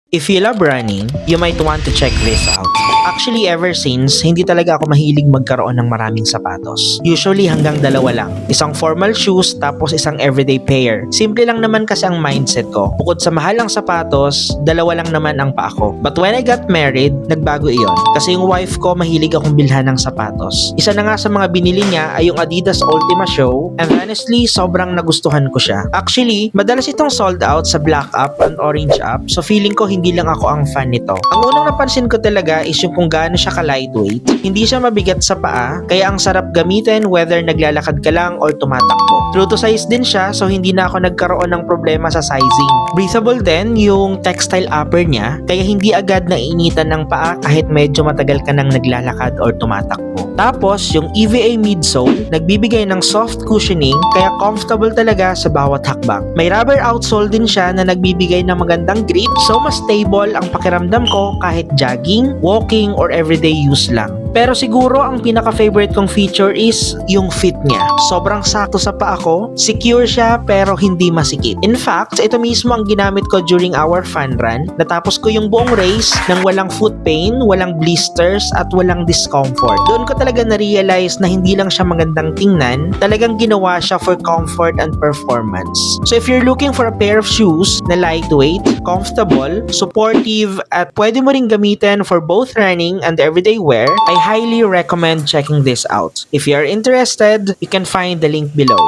If you love running, you might want to check this out. Actually, ever since, hindi talaga ako mahilig magkaroon ng maraming sapatos. Usually hanggang dalawa lang. Isang formal shoes tapos isang everyday pair. Simple lang naman kasi ang mindset ko. Bukod sa mahal ang sapatos, dalawa lang naman ang paa ko. But when I got married, nagbago iyon. Kasi yung wife ko mahilig akong bilhan ng sapatos. Isa na nga sa mga binili niya ay yung Adidas Ultima Show, and honestly, sobrang nagustuhan ko siya. Actually, madalas itong sold out sa Black App and Orange App, so feeling ko hindi lang ako ang fan nito. Ang unang napansin ko talaga is yung kung gaano siya ka-lightweight. Hindi siya mabigat sa paa, kaya ang sarap gamitin whether naglalakad ka lang or tumatakbo. True to size din siya, so hindi na ako nagkaroon ng problema sa sizing. Breathable din yung textile upper niya, kaya hindi agad naiinitan ng paa kahit medyo matagal ka nang naglalakad or tumatakbo. Tapos, yung EVA midsole, nagbibigay ng soft cushioning, kaya comfortable talaga sa bawat hakbang. May rubber outsole din siya na nagbibigay ng magandang grip, so mas stable ang pakiramdam ko kahit jogging, walking, or everyday use lang. Pero siguro ang pinaka-favorite kong feature is yung fit niya. Sobrang sakto sa paa ko, secure siya pero hindi masikip. In fact, ito mismo ang ginamit ko during our fun run. Natapos ko yung buong race nang walang foot pain, walang blisters, at walang discomfort. Doon ko talaga na-realize na hindi lang siya magandang tingnan, talagang ginawa siya for comfort and performance. So if you're looking for a pair of shoes na lightweight, comfortable, supportive, at pwede mo ring gamitin for both running and everyday wear, I highly recommend checking this out. If you are interested, you can find the link below.